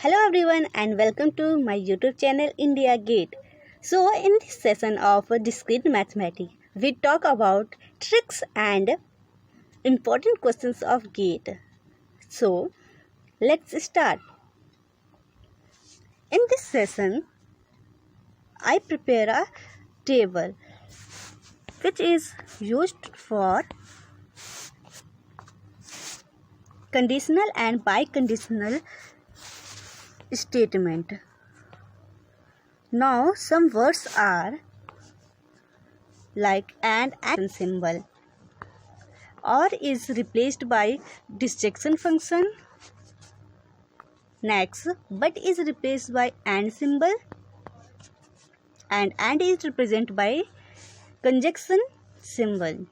Hello everyone and welcome to my YouTube channel India Gate. So in this session of discrete mathematics, we talk about tricks and important questions of gate. So let's start. In this session, I prepare a table which is used for conditional and biconditional statement. Now some words are like and symbol, or is replaced by disjunction function. Next, but is replaced by and symbol, and is represented by conjunction symbol.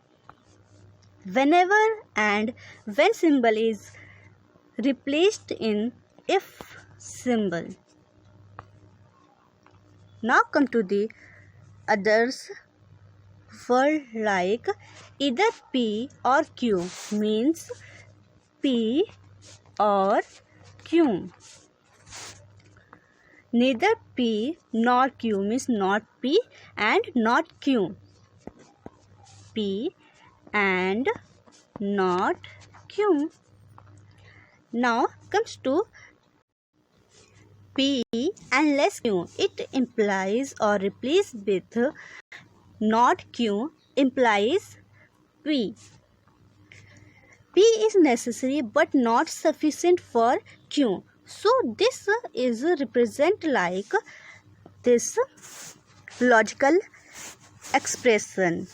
Whenever and when symbol is replaced in if symbol. Now come to the others word like either P or Q means P or Q. Neither P nor Q means not P and not Q. P and not Q. Now comes to P and less Q. It implies or replace with not Q implies P. P is necessary but not sufficient for Q. So this is represent like this logical expression.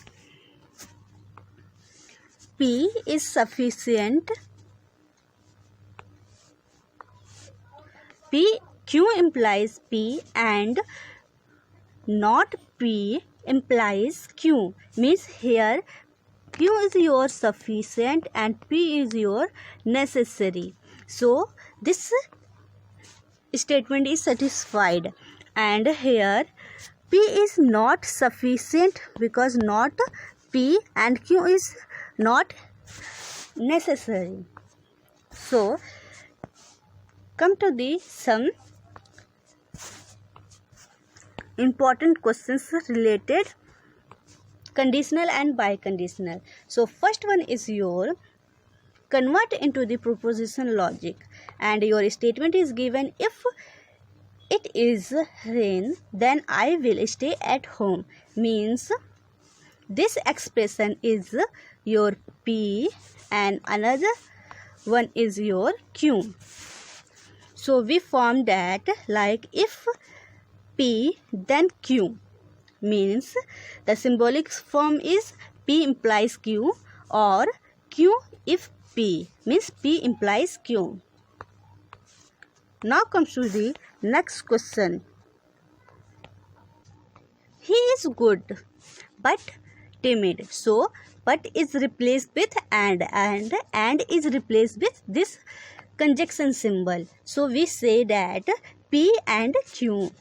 P is sufficient. Q implies P and not P implies Q. Means here Q is your sufficient and P is your necessary. So this statement is satisfied, and here P is not sufficient because not P and Q is not necessary. So come to the some important questions related conditional and biconditional. So first one is your convert into the proposition logic, and your statement is given if it is rain then I will stay at home. Means this expression is your P and another one is your Q. So we form that like if P then Q means the symbolic form is P implies Q, or Q if P means P implies Q. Now comes to the next question. He is good but timid. So but is replaced with and is replaced with this conjunction symbol. So we say that P and Q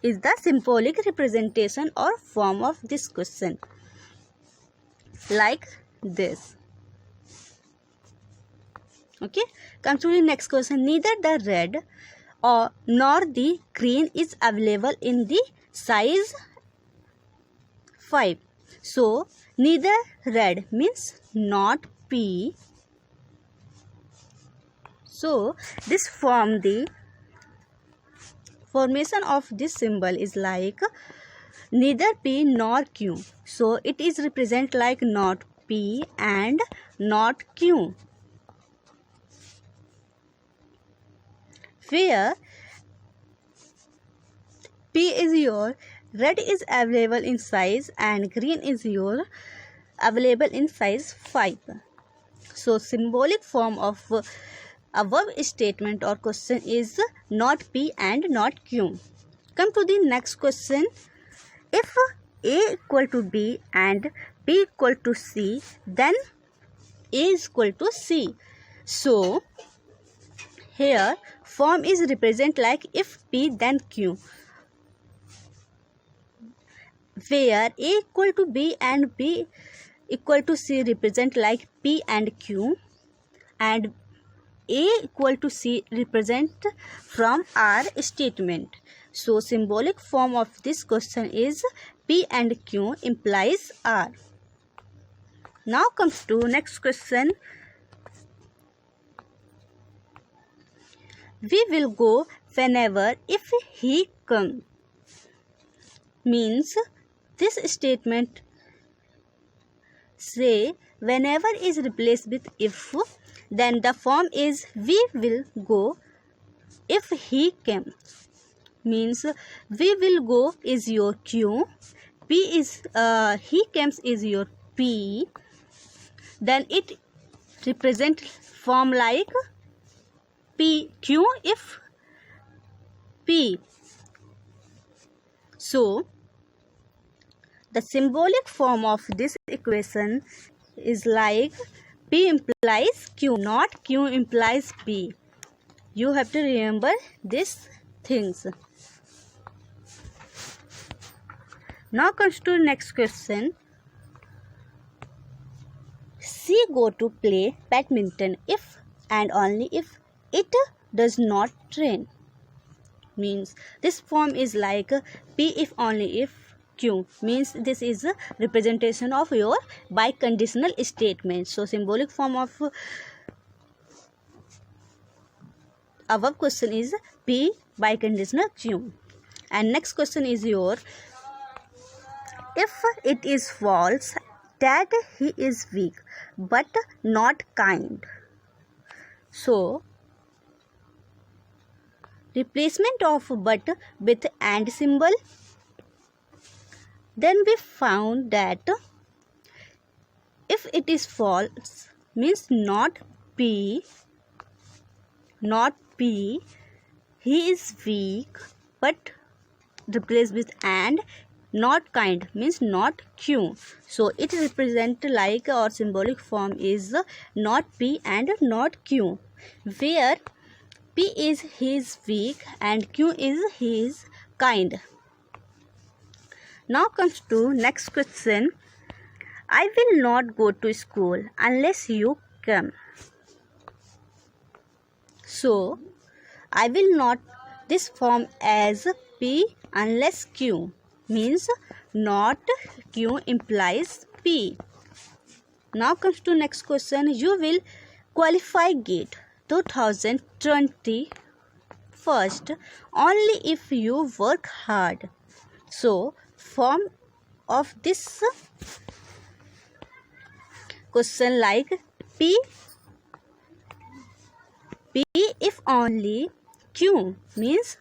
is the symbolic representation or form of this question, like this. Okay, come to the next question. Neither the red or nor the green is available in the size 5. So neither red means not P. So this form the formation of this symbol is like neither P nor Q. So it is represent like not P and not Q. Where P is your red is available in size and green is your available in size 5. So symbolic form of above statement or question is not P and not Q. Come to the next question. If A equal to B and B equal to C, then A is equal to C. So here form is represent like if P then Q, where A equal to B and B equal to C represent like P and Q, and A equal to C represent from R statement. So symbolic form of this question is P and Q implies R. Now comes to next question. We will go whenever if he come. Means this statement say whenever is replaced with if, then the form is we will go if he came. Means we will go is your Q, P is he comes is your P. Then it represent form like P Q if P. So the symbolic form of this equation is like P implies Q, not Q implies P. You have to remember these things. Now comes to next question. C go to play badminton if and only if it does not rain. Means this form is like P if only if Q. Means this is a representation of your biconditional statement. So symbolic form of above question is P biconditional Q. And next question is your if it is false that he is weak but not kind. So replacement of but with and symbol. Then we found that if it is false means not P, he is weak but replaced with and, not kind means not Q. So it represent like or symbolic form is not P and not Q, where P is his weak and Q is his kind. Now comes to next question. I will not go to school unless you come. So I will not, this form as P unless Q. Means not Q implies P. Now comes to next question. You will qualify GATE 2020 first only if you work hard. So form of this question like P if only Q. Means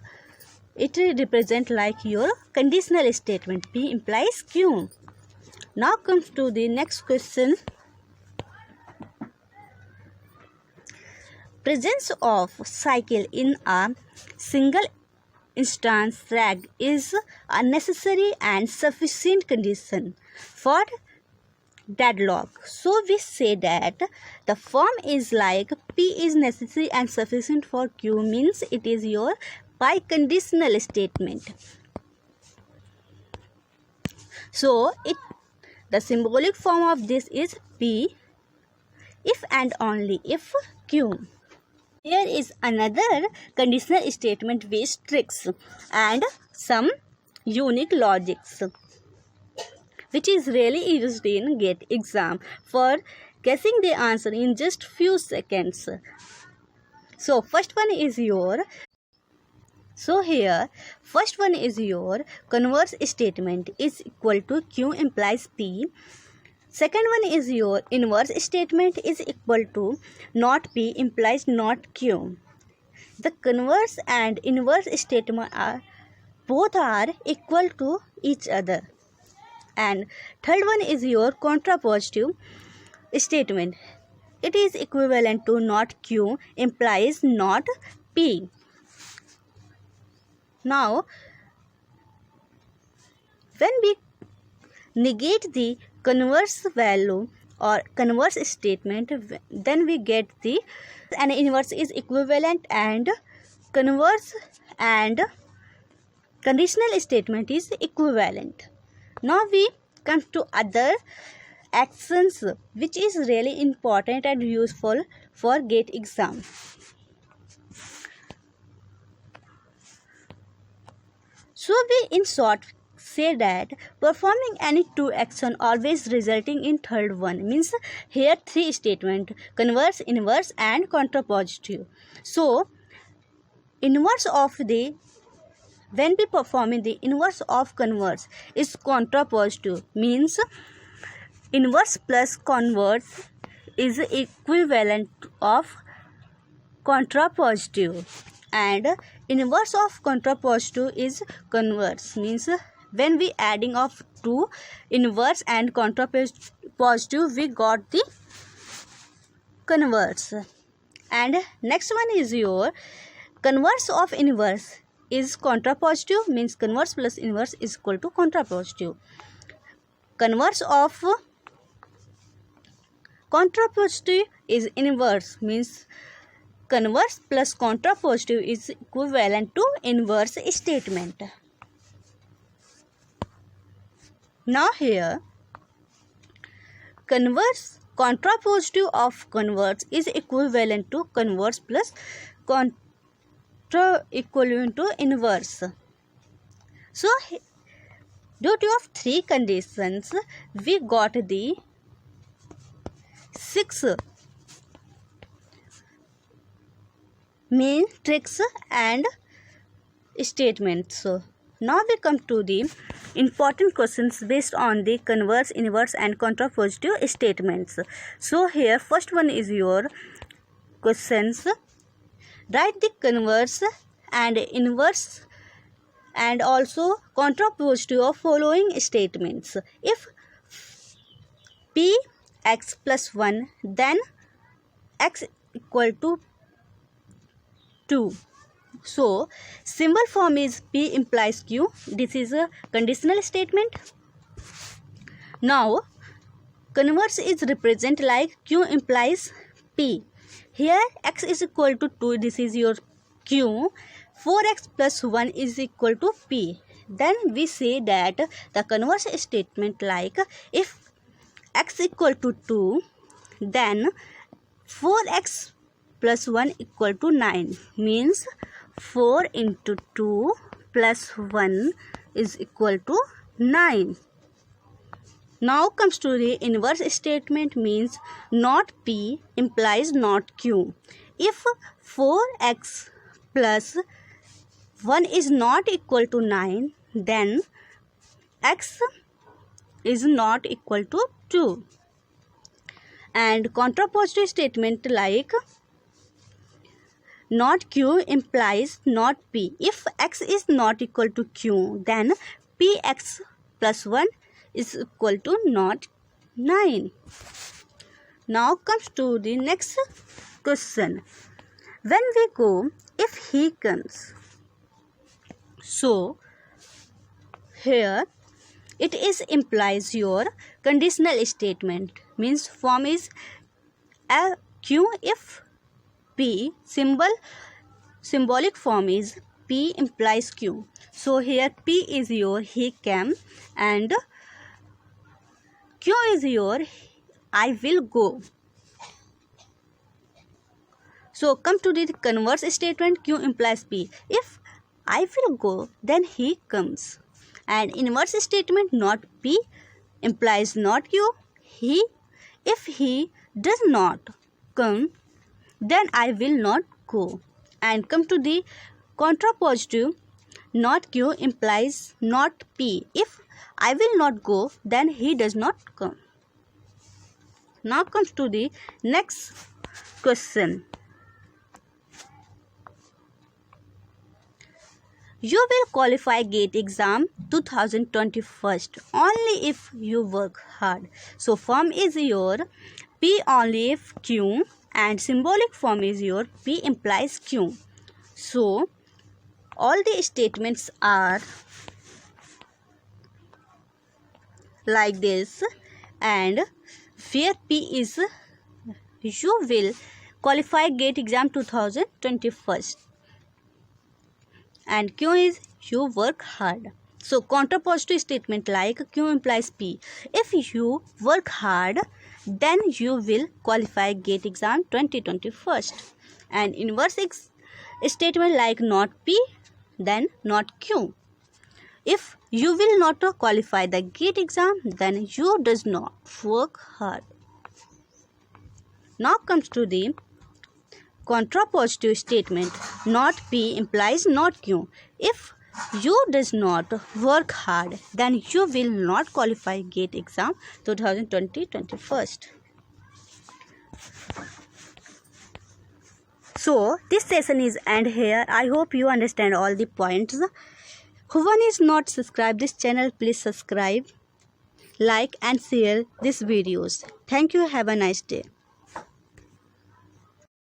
it represent like your conditional statement. P implies Q. Now comes to the next question. Presence of cycle in a single instance rag is a necessary and sufficient condition for deadlock. So we say that the form is like P is necessary and sufficient for Q, means it is your biconditional statement. So the symbolic form of this is P if and only if Q. Here is another conditional statement with tricks and some unique logics, which is really used in GATE exam for guessing the answer in just few seconds. So first one is your converse statement is equal to Q implies P. Second one is your inverse statement is equal to not P implies not Q. The converse and inverse statement are equal to each other. And third one is your contrapositive statement. It is equivalent to not Q implies not P. Now, when we negate the converse value or converse statement, then we get the and inverse is equivalent and converse and conditional statement is equivalent. Now we come to other actions which is really important and useful for GATE exam. So we in short say that performing any two action always resulting in third one, means here three statement: converse, inverse and contrapositive. So inverse of the, when we performing the inverse of converse is contrapositive, means inverse plus converse is equivalent of contrapositive, and inverse of contrapositive is converse, means when we adding of two inverse and contrapositive we got the converse. And next one is your converse of inverse is contrapositive, means converse plus inverse is equal to contrapositive. Converse of contrapositive is inverse, means converse plus contrapositive is equivalent to inverse statement. Now here converse contrapositive of converse is equivalent to converse plus contra equivalent to inverse. So due to of three conditions we got the 6 main tricks and statements. So now we come to the important questions based on the converse, inverse and contrapositive statements. So here first one is your questions: write the converse and inverse and also contrapositive of following statements. If p x plus 1, then x equal to 2. So symbol form is p implies q. This is a conditional statement. Now converse is represent like q implies p. Here x is equal to 2, this is your q. 4x plus 1 is equal to p. Then we say that the converse statement like if x equal to 2, then 4x plus 1 equal to 9, means 4 into 2 plus 1 is equal to 9. Now comes to the inverse statement, means not p implies not q. If 4x plus 1 is not equal to 9, then x is not equal to 2. And contrapositive statement like not q implies not p. If x is not equal to q, then px plus 1 is equal to not 9. Now comes to the next question. When we go, if he comes. So here it is implies your conditional statement, means form is a q if p. Symbolic form is p implies q. So here p is your he came and q is your I will go. So come to the converse statement, q implies p. If I will go, then he comes. And inverse statement not p implies not q. If he does not come, then I will not go. And come to the contrapositive, not q implies not p. If I will not go, then he does not come. Now comes to the next question. You will qualify GATE exam 2021 only if you work hard. So form is your P only if Q, and symbolic form is your P implies Q. So all the statements are like this, and where P is you will qualify GATE exam 2021 and Q is you work hard. So contrapositive statement like Q implies P. If you work hard, then you will qualify GATE exam 2021. And inverse statement like not P, then not Q. If you will not qualify the GATE exam, then you does not work hard. Now comes to the contrapositive statement. Not P implies not Q. If you does not work hard, then you will not qualify GATE exam 2020-21. So this session is end here. I hope you understand all the points. Who one is not subscribed this channel, please subscribe, like and share these videos. Thank you. Have a nice day.